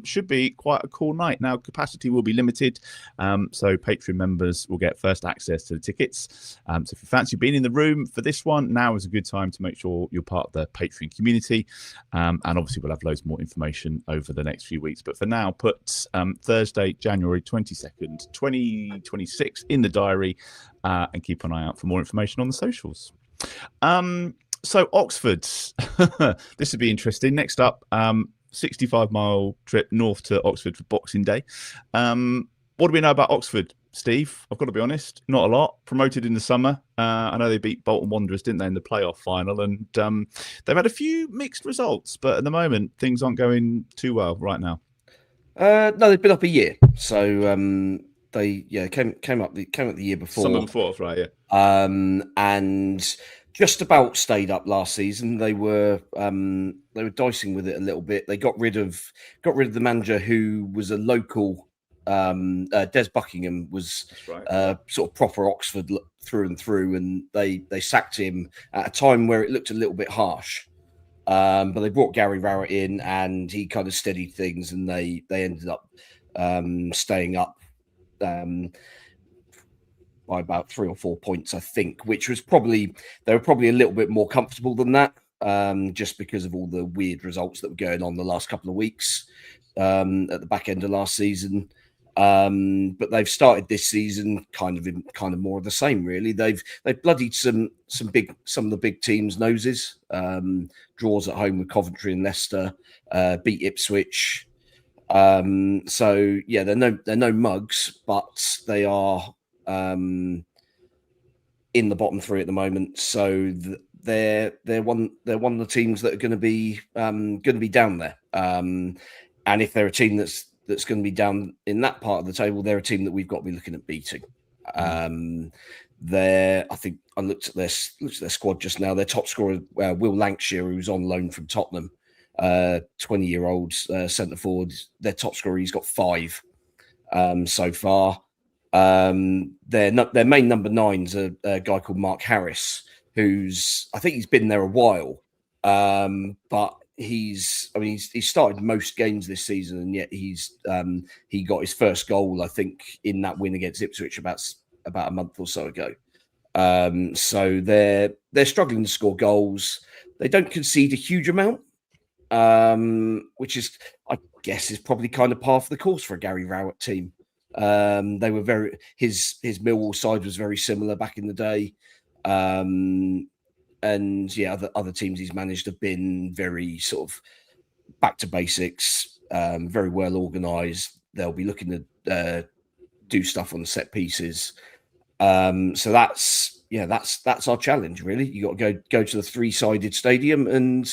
should be quite a cool night. Now, capacity will be limited, so Patreon members will get first access to the tickets. So if you fancy being in the room for this one, now is a good time to make sure you're part of the Patreon community, and obviously we'll have loads more information over the next few weeks, but for now, put Thursday, January 22nd 2026 in the diary, and keep an eye out for more information on the socials. So Oxford, this would be interesting. Next up, 65-mile trip north to Oxford for Boxing Day. What do we know about Oxford, Steve? I've got to be honest, not a lot. Promoted in the summer. I know they beat Bolton Wanderers, didn't they, in the playoff final? And they've had a few mixed results, but at the moment, things aren't going too well right now. No, they've been up a year. So they came up the year before. Summer before, right? Yeah. And just about stayed up last season. They were dicing with it a little bit. They got rid of the manager who was a local. Des Buckingham was sort of proper Oxford through and through, and they sacked him at a time where it looked a little bit harsh. But they brought Gary Rowett in, and he kind of steadied things, and they ended up staying up by about 3 or 4 points, I think, which was they were probably a little bit more comfortable than that, just because of all the weird results that were going on the last couple of weeks at the back end of last season. But they've started this season kind of more of the same, really. They've bloodied some of the big teams' noses. Draws at home with Coventry and Leicester, beat Ipswich. So yeah, they're no mugs, but they are in the bottom three at the moment. So they're one of the teams that are going to be down there. And if they're a team that's going to be down in that part of the table, they're a team that we've got to be looking at beating. I think I looked at their squad just now. Their top scorer, Will Lancashire, who's on loan from Tottenham, 20-year-old centre forward. Their top scorer, he's got 5 so far. Their main number 9's a guy called Mark Harris, who's, I think he's been there a while, but he started most games this season, and yet he got his first goal, I think, in that win against Ipswich about a month or so ago. So they're struggling to score goals. They don't concede a huge amount, which is, I guess, is probably kind of par for the course for a Gary Rowett team. They were his Millwall side was very similar back in the day. And yeah, other teams he's managed have been very sort of back to basics, very well organised. They'll be looking to do stuff on the set pieces. So that's our challenge, really. You got to go to the 3-sided stadium and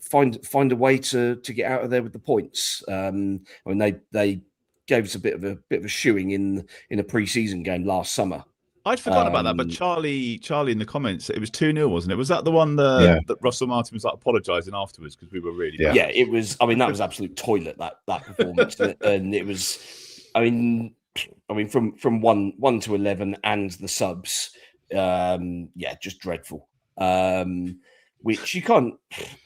find a way to get out of there with the points. They gave us a bit of a shoeing in a pre-season game last summer. I'd forgotten about that, but Charlie in the comments, it was 2-0, wasn't it? Was that the one that Russell Martin was like apologising afterwards because we were really bad? Yeah, it was. I mean, that was absolute toilet, that performance, and it was. I mean, from 1 to 11 and the subs, just dreadful. Which you can't.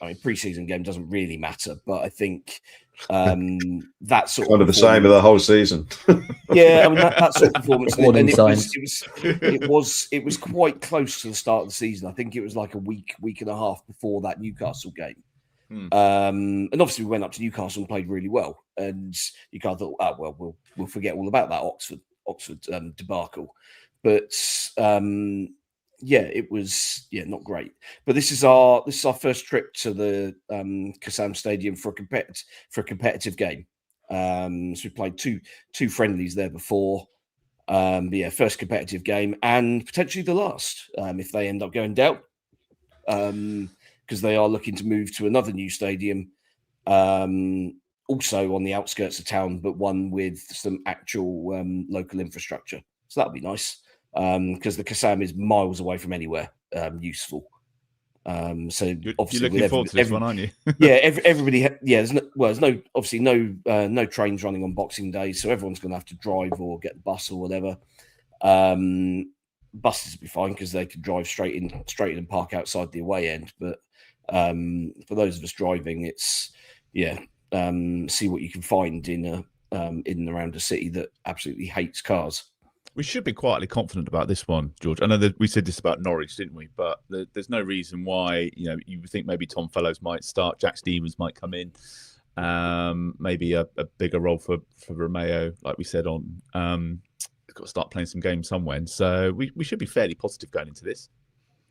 I mean, pre-season game doesn't really matter, but I think that sort kind of the same of the whole season. Yeah, I mean that sort of performance, and it was quite close to the start of the season. I think it was like a week and a half before that Newcastle game. And obviously we went up to Newcastle and played really well. And you kind of thought, oh well, we'll forget all about that Oxford debacle. But it was not great. But this is our first trip to the Kassam Stadium for a competitive game. So we played two friendlies there before. First competitive game and potentially the last if they end up going down, because they are looking to move to another new stadium, also on the outskirts of town, but one with some actual local infrastructure. So that'll be nice. Because the Kassam is miles away from anywhere useful. So obviously, you're looking forward to this one, aren't you? Everybody. There's no trains running on Boxing Day, so everyone's going to have to drive or get the bus or whatever. Buses will be fine because they can drive straight in and park outside the away end. But for those of us driving, it's see what you can find in and around a city that absolutely hates cars. We should be quietly confident about this one, George. I know that we said this about Norwich, didn't we? But there's no reason why, you would think maybe Tom Fellows might start, Jack Stevens might come in, maybe a bigger role for Romeo, like we said on. He's got to start playing some games somewhere. And so we should be fairly positive going into this.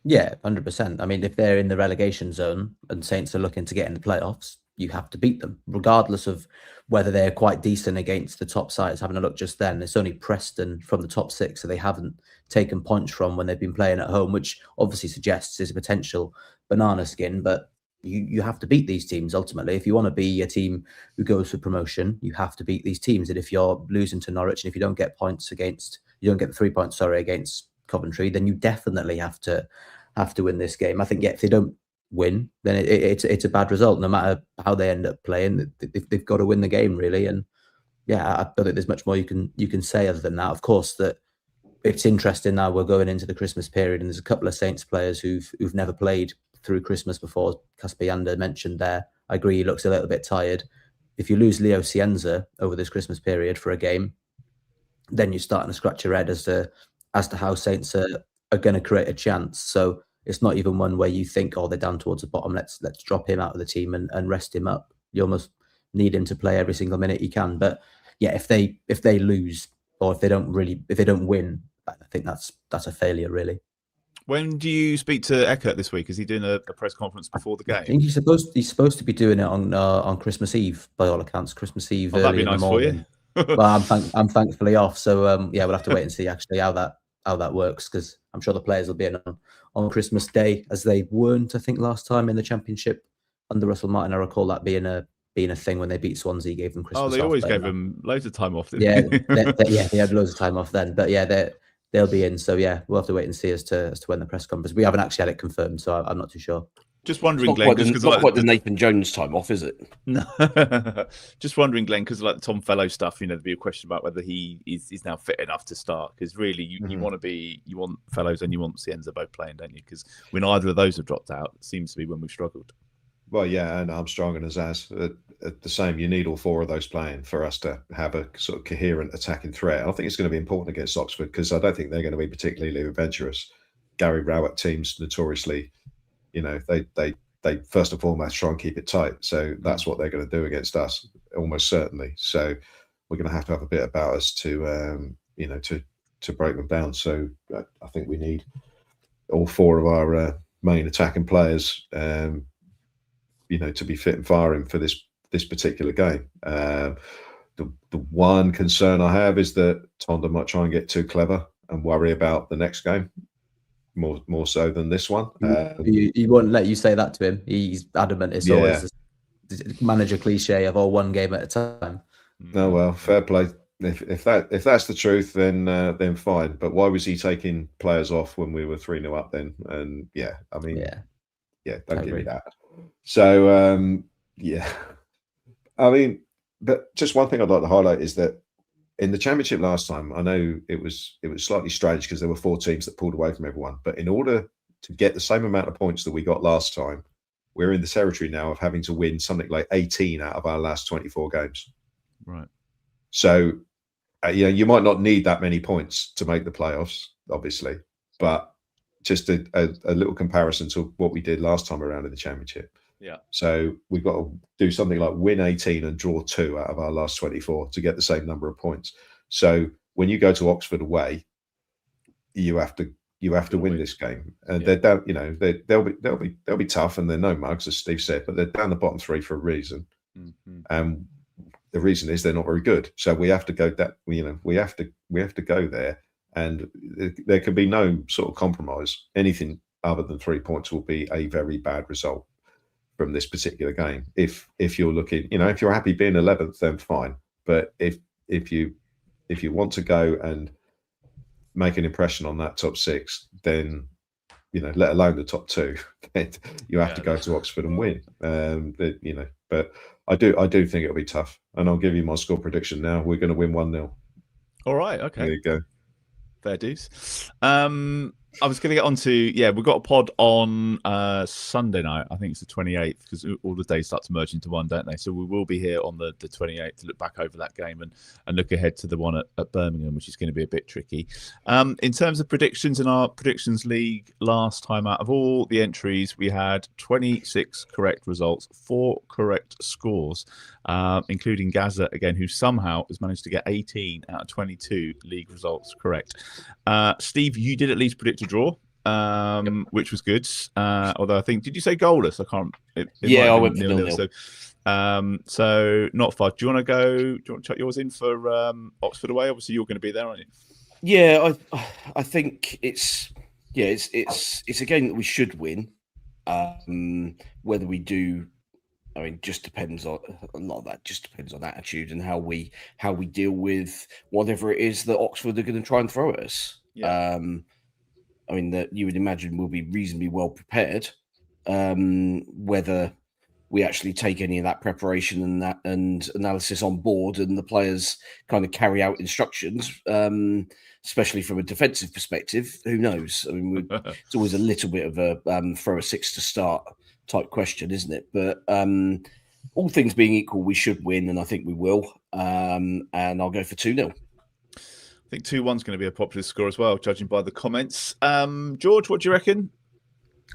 Yeah, 100%. I mean, if they're in the relegation zone and Saints are looking to get in the playoffs, you have to beat them, regardless of whether they're quite decent against the top sides. Having a look just then, it's only Preston from the top 6, so they haven't taken points from when they've been playing at home, which obviously suggests is a potential banana skin. But you have to beat these teams ultimately. If you want to be a team who goes for promotion, you have to beat these teams. And if you're losing to Norwich, and if you don't get you don't get the 3 points, against Coventry, then you definitely have to win this game. I think if they don't win, then it's a bad result. No matter how they end up playing, they've got to win the game, really. And I don't think there's much more you can say other than that. Of course, that it's interesting now. We're going into the Christmas period, and there's a couple of Saints players who've never played through Christmas before. Kasper Yander mentioned there. I agree, he looks a little bit tired. If you lose Leo Cienza over this Christmas period for a game, then you're starting to scratch your head as to how Saints are going to create a chance. So it's not even one where you think, oh, they're down towards the bottom, let's drop him out of the team and rest him up. You almost need him to play every single minute he can. But if they lose, or if they don't win, I think that's a failure, really. When do you speak to Eckert this week? Is he doing a press conference before the game? I think he's supposed to be doing it on Christmas Eve, by all accounts. Christmas Eve early in the morning. Well, I'm thankfully off, so we'll have to wait and see actually how that works, because I'm sure the players will be in on Christmas Day, as they weren't, I think, last time in the Championship under Russell Martin. I recall that being a thing when they beat Swansea, gave them Christmas. Oh, they always gave them loads of time off. They had loads of time off then. But they're they'll be in. So yeah, we'll have to wait and see as to when the press conference. We haven't actually had it confirmed, so I'm not too sure. Just wondering, It's Glenn, not quite the Nathan Jones time off, is it? No. Just wondering, Glenn, because like the Tom Fellow stuff, there'd be a question about whether he's now fit enough to start. Because really, you want Fellows and you want Cienza both playing, don't you? Because when either of those have dropped out, it seems to be when we've struggled. Well, yeah, and Armstrong and Azaz at the same. You need all four of those playing for us to have a sort of coherent attacking threat. I think it's going to be important against Oxford because I don't think they're going to be particularly adventurous. Gary Rowett teams notoriously, they first and foremost try and keep it tight. So that's what they're going to do against us, almost certainly. So we're going to have a bit about us to break them down. So I think we need all four of our main attacking players, to be fit and firing for this particular game. The one concern I have is that Tonda might try and get too clever and worry about the next game. More so than this one. He won't let you say that to him. He's adamant. It's always the manager cliche of one game at a time. No, well, fair play. If that's the truth, then fine. But why was he taking players off when we were 3-0 up then? And don't give me that. So but just one thing I'd like to highlight is that in the championship last time, I know it was slightly strange because there were 4 teams that pulled away from everyone. But in order to get the same amount of points that we got last time, we're in the territory now of having to win something like 18 out of our last 24 games. Right. So, you might not need that many points to make the playoffs, obviously, but just a little comparison to what we did last time around in the championship. Yeah. So we've got to do something like win 18 and draw 2 out of our last 24 to get the same number of points. So when you go to Oxford away, you have to win this game, and they're down. They'll be tough, and they're no mugs, as Steve said, but they're down the bottom 3 for a reason. And the reason is they're not very good. So we have to go that. We have to go there, and there can be no sort of compromise. Anything other than 3 points will be a very bad result from this particular game. If you're looking, if you're happy being 11th, then fine. But if you want to go and make an impression on that top 6, then let alone the top 2, then you have to go to Oxford and win. But I do think it'll be tough, and I'll give you my score prediction now. We're going to win 1-0. All right. Okay. There you go. Fair dues. I was going to get on to, we've got a pod on Sunday night. I think it's the 28th, because all the days start to merge into one, don't they? So we will be here on the 28th to look back over that game and look ahead to the one at Birmingham, which is going to be a bit tricky. In terms of predictions in our predictions league, last time out of all the entries, we had 26 correct results, 4 correct scores, including Gaza again, who somehow has managed to get 18 out of 22 league results correct. Steve, you did at least predict a draw, which was good. Although I think, did you say goalless? I can't. I went for 0-0. So not far. Do you want to chuck yours in for Oxford away? Obviously, you're going to be there, aren't you? Yeah, I think it's a game that we should win. Whether we do, just depends on a lot of that. Just depends on attitude and how we deal with whatever it is that Oxford are going to try and throw at us. Yeah. That you would imagine we'll be reasonably well prepared. Whether we actually take any of that preparation and analysis on board, and the players kind of carry out instructions, especially from a defensive perspective, who knows? It's always a little bit of a throw a 6 to start type question, isn't it? But all things being equal, we should win, and I think we will. And I'll go for 2-0. I think 2-1 is going to be a popular score as well, judging by the comments. George, what do you reckon?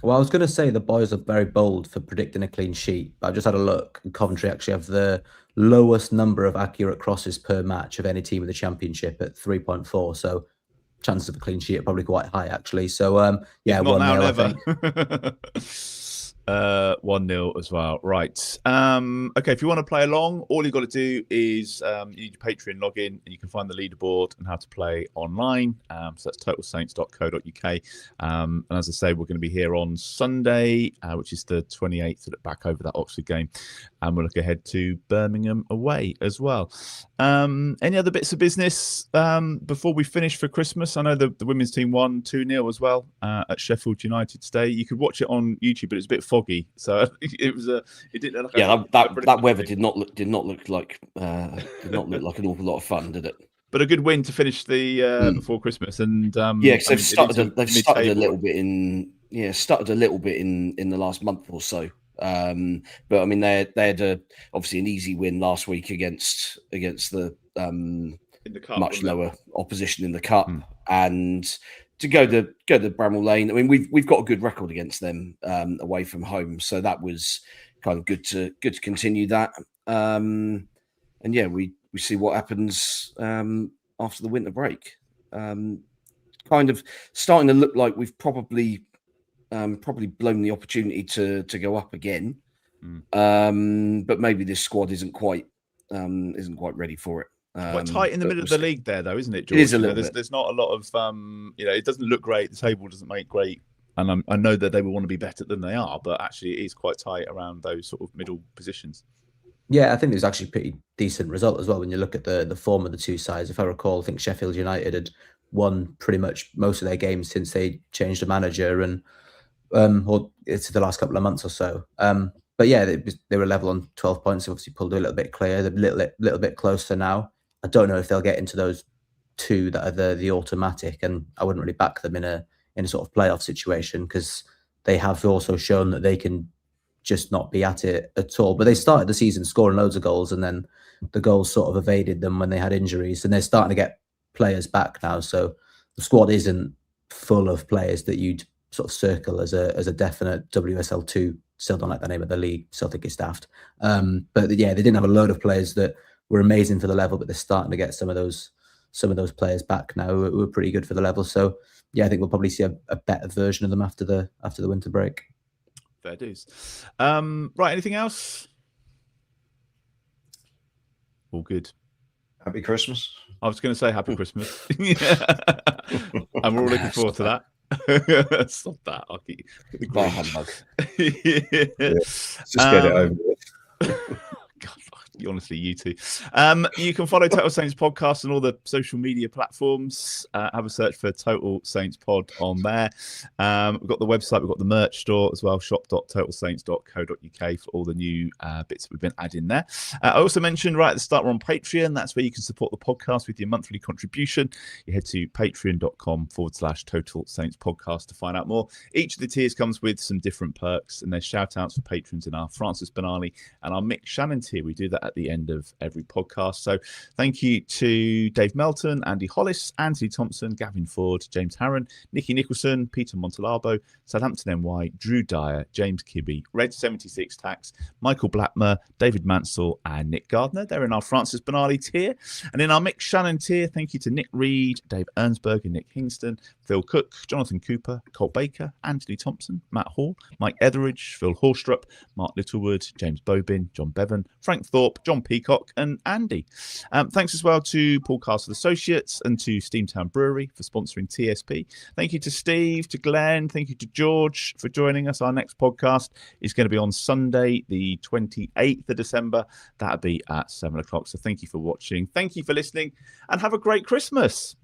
Well, I was going to say the boys are very bold for predicting a clean sheet, but I just had a look, and Coventry actually have the lowest number of accurate crosses per match of any team in the Championship at 3.4. So chances of a clean sheet are probably quite high, actually. So, 1-0, I think. 1-0 as well. Right. Okay, if you want to play along, all you've got to do is you need your Patreon login, and you can find the leaderboard and how to play online. So that's totalsaints.co.uk. And as I say, we're going to be here on Sunday, which is the 28th, back over that Oxford game. And we'll look ahead to Birmingham away as well. Any other bits of business before we finish for Christmas? I know the women's team won 2-0 as well at Sheffield United today. You could watch it on YouTube, but it's a bit foggy, so it was it didn't look like that weather did not look like an awful lot of fun, did it? But a good win to finish the before Christmas, and because they've started a little bit in the last month or so. But I mean, they had obviously an easy win last week against the in the cup, much lower opposition in the cup, and to go to Bramall Lane. I mean, we've got a good record against them away from home, so that was kind of good to continue that. And yeah, we see what happens after the winter break. Kind of starting to look like we've probably blown the opportunity to go up again. But maybe this squad isn't quite ready for it. Quite tight in the middle of the league there, though, isn't it, George? It is a little bit. There's not a lot of it doesn't look great. The table doesn't make great, and I know that they will want to be better than they are, but actually it is quite tight around those sort of middle positions. Yeah, I think it was actually a pretty decent result as well when you look at the form of the two sides. If I recall, I think Sheffield United had won pretty much most of their games since they changed the manager, and or it's the last couple of months or so. But yeah, they were level on 12 points. They obviously pulled a little bit clear. They're a little bit closer now. I don't know if they'll get into those two that are the automatic, and I wouldn't really back them in a sort of playoff situation, because they have also shown that they can just not be at it at all. But they started the season scoring loads of goals, and then the goals sort of evaded them when they had injuries, and they're starting to get players back now. So the squad isn't full of players that you'd sort of circle as a definite WSL2. Still don't like the name of the league. Still think it's daft. But yeah, they didn't have a load of players that were amazing for the level, but they're starting to get some of those players back now who are pretty good for the level. So yeah, I think we'll probably see a better version of them after the winter break. Fair dues. Right, anything else? All good. Happy Christmas. I was going to say Happy Christmas. And we're all looking forward to that. Stop that. I'll keep the humbug. Just get it over with. God, honestly, you two. You can follow Total Saints Podcast on all the social media platforms. Have a search for Total Saints Pod on there. We've got the website, we've got the merch store as well, shop.totalsaints.co.uk for all the new bits that we've been adding there. I also mentioned right at the start, we're on Patreon. That's where you can support the podcast with your monthly contribution. You head to patreon.com/Total Saints Podcast to find out more. Each of the tiers comes with some different perks, and there's shout outs for patrons in our Francis Benali and our Mick Shannon tier. We do that at the end of every podcast. So thank you to Dave Melton, Andy Hollis, Anthony Thompson, Gavin Ford, James Harron, Nikki Nicholson, Peter Montalabo, Southampton NY, Drew Dyer, James Kibbe, Red 76 Tax, Michael Blackmer, David Mansell, and Nick Gardner. They're in our Francis Benali tier. And in our Mick Shannon tier, thank you to Nick Reed, Dave Ernsberg and Nick Hingston, Phil Cook, Jonathan Cooper, Colt Baker, Anthony Thompson, Matt Hall, Mike Etheridge, Phil Horstrup, Mark Littlewood, James Bobin, John Bevan, Frank Thorpe, John Peacock, and Andy. Thanks as well to Paul Castle Associates and to Steamtown Brewery for sponsoring TSP. Thank you to Steve, to Glenn, thank you to George for joining us. Our next podcast is going to be on Sunday, the 28th of December. That'll be at 7 o'clock. So thank you for watching. Thank you for listening, and have a great Christmas.